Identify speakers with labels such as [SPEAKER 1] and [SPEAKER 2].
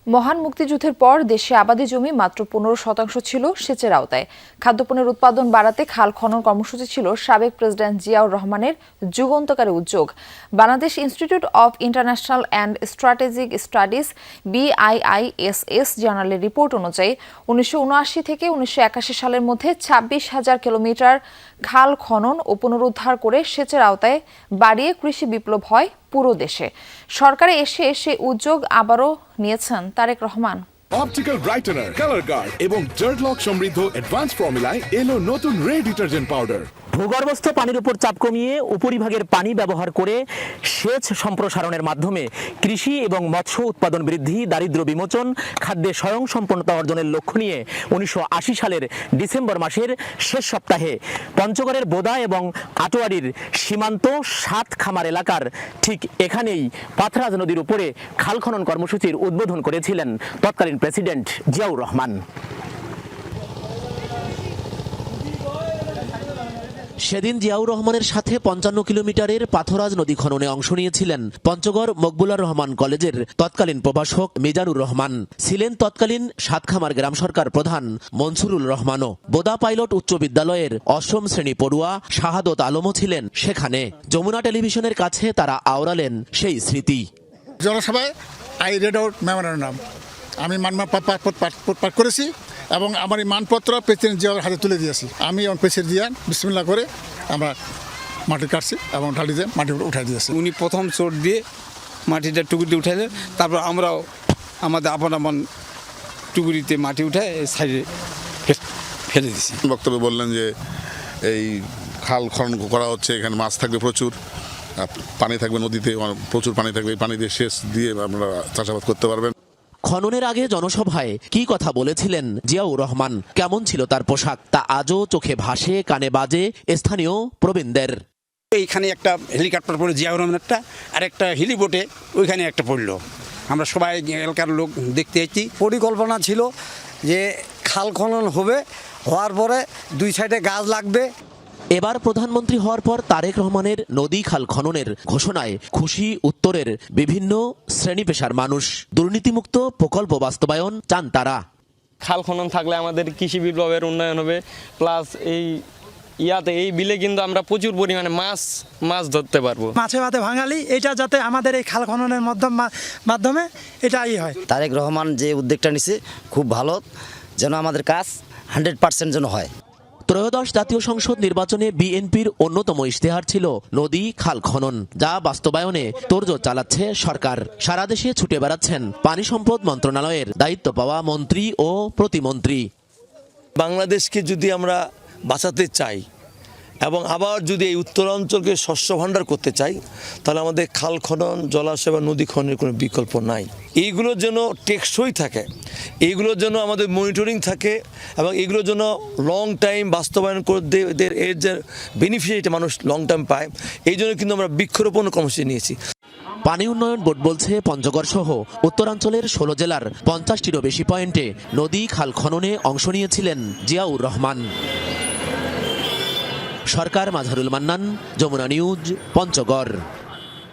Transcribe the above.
[SPEAKER 1] মহান মুক্তিযুদ্ধের পর দেশে আবাদি জমি মাত্র 15% ছিল সেচের আওতায়। খাদ্যপণ্যের উৎপাদন বাড়াতে খাল খনন কর্মসূচি ছিল সাবেক প্রেসিডেন্ট জিয়াউর রহমানের যুগান্তকারী উদ্যোগ। Bangladesh Institute of International and Strategic Studies BIISS জার্নালের রিপোর্ট অনুযায়ী 1979 থেকে 1981 সালের মধ্যে 26,000 কিলোমিটার খাল খনন ও পুনরুদ্ধার করে সেচের আওতায় বাড়িয়ে কৃষি বিপ্লব হয় পুরো দেশে। সরকারে এসে সে উদ্যোগ আবারও নিয়েছেন Tarique Rahman.
[SPEAKER 2] Optical brightener, colour guard এবং ডার্ট লক সমৃদ্ধ অ্যাডভান্স ফর্মুলায় এলো নতুন রে ডিটারজেন্ট পাউডার।
[SPEAKER 3] ভূগর্ভস্থ পানির উপর চাপ কমিয়ে উপরিভাগের পানি ব্যবহার করে সেচ সম্প্রসারণের মাধ্যমে কৃষি এবং মৎস্য উৎপাদন বৃদ্ধি, দারিদ্র্য বিমোচন, খাদ্যে স্বয়ংসম্পূর্ণতা অর্জনের লক্ষ্য নিয়ে 1980 সালের ডিসেম্বর মাসের শেষ সপ্তাহে পঞ্চগড়ের বোদা এবং আটোয়ারির সীমান্ত সাতখামার এলাকার ঠিক এখানেই পাথরাজ নদীর উপরে খাল খনন কর্মসূচির উদ্বোধন করেছিলেন তৎকালীন প্রেসিডেন্ট জিয়াউর রহমান। সেদিন জিয়াউর রহমানের সাথে 55 কিলোমিটারের পাথরাজ নদী খননে অংশ নিয়েছিলেন পঞ্চগড় মকবুলার রহমান কলেজের তৎকালীন প্রভাষক মিজানুর রহমান, ছিলেন তৎকালীন সাতখামার গ্রাম সরকার প্রধান মনসুরুল রহমানও। বোদা পাইলট উচ্চ বিদ্যালয়ের 8ম শ্রেণী পড়ুয়া শাহাদত আলমও ছিলেন সেখানে। যমুনা টেলিভিশনের কাছে তারা আওড়ালেন সেই স্মৃতি।
[SPEAKER 4] জনসভায় আই রেড আউট মেমোরেন্ডাম, আমি পাঠ করেছি এবং আমার এই মানপত্র প্রেসিডেন্ট জিয়াউর হাতে তুলে দিয়েছি। আমি এবং প্রেসিডেন্ট জিয়া বিসমিল্লাহ করে আমরা মাটি কাটছি এবং ঢালি দিয়ে মাটি উঠাই দিয়েছি।
[SPEAKER 5] উনি প্রথম চোট দিয়ে মাটিটা টুকুরিতে উঠাইলেন, তারপর আমরাও আমাদের আপন টুকুরিতে মাটি উঠায় সাইডে ফেলে দিয়েছি।
[SPEAKER 6] বক্তব্যে বললেন যে এই খাল খনন করা হচ্ছে, এখানে মাছ থাকবে প্রচুর, পানি থাকবে নদীতে, প্রচুর পানি থাকবে, এই পানি দিয়ে সেচ দিয়ে আপনারা চাষাবাদ করতে পারবেন।
[SPEAKER 3] খননের আগে জনসভায় কি কথা বলেছিলেন জিয়াউর রহমান, কেমন ছিল তার পোশাক, তা আজও চোখে ভাসে, কানে বাজে স্থানীয় প্রবীণদের।
[SPEAKER 5] এইখানে একটা হেলিকপ্টার পড়ে জিয়াউর রহমানেরটা, আর একটা হেলিবোটে ওইখানে একটা পড়লো। আমরা সবাই এলাকার লোক দেখতে এসেছি।
[SPEAKER 7] পরিকল্পনা ছিল যে খাল খনন হবে, হওয়ার পরে দুই সাইডে গাছ লাগবে।
[SPEAKER 3] এবার প্রধানমন্ত্রী হওয়ার পর তারেক রহমানের নদী খাল খননের ঘোষণায় খুশি উত্তরের বিভিন্ন শ্রেণী পেশার মানুষ। দুর্নীতিমুক্ত প্রকল্প বাস্তবায়ন চান তারা।
[SPEAKER 8] খাল খনন থাকলে আমাদের কৃষি বিপ্লবের উন্নয়ন হবে, প্লাস এই বিলে কিন্তু আমরা প্রচুর পরিমাণে মাছ ধরতে পারবো।
[SPEAKER 9] মাছে ভাতে বাঙালি, এটা যাতে আমাদের এই খাল খননের মাধ্যমে এটাই হয়।
[SPEAKER 7] তারেক রহমান যে উদ্যোগটা নিছে খুব ভালো, যেন আমাদের কাজ 100% যেন হয়।
[SPEAKER 3] ত্রয়োদশ জাতীয় সংসদ নির্বাচনে বিএনপির অন্যতম ইশতেহার ছিল নদী খাল খনন, যা বাস্তবায়নে তোড়জোড় চালাচ্ছে সরকার। সারা দেশে ছুটে বেড়াচ্ছেন পানি সম্পদ মন্ত্রণালয়ের দায়িত্ব পাওয়া মন্ত্রী ও প্রতিমন্ত্রী।
[SPEAKER 10] বাংলাদেশকে যদি আমরা বাঁচাতে চাই এবং আবার যদি এই উত্তরাঞ্চলকে শস্য ভাণ্ডার করতে চাই, তাহলে আমাদের খাল খনন, জলাশয় বা নদী খননের কোনো বিকল্প নাই। এইগুলোর জন্য টেকসই থাকে, এইগুলোর জন্য আমাদের মনিটরিং থাকে এবং এগুলোর জন্য লং টাইম বাস্তবায়ন করতে এর যে বেনিফিশিয়ারিটা মানুষ লং টাইম পায়, এই জন্য কিন্তু আমরা বৃক্ষরোপণ কর্মসূচি নিয়েছি।
[SPEAKER 3] পানি উন্নয়ন বোর্ড বলছে পঞ্চগড় সহ উত্তরাঞ্চলের 16 জেলার 50টিরও বেশি পয়েন্টে নদী খাল খননে অংশ নিয়েছিলেন জিয়াউর রহমান। সরকার, মাঝারুল মান্নান, যমুনা নিউজ, পঞ্চগড়।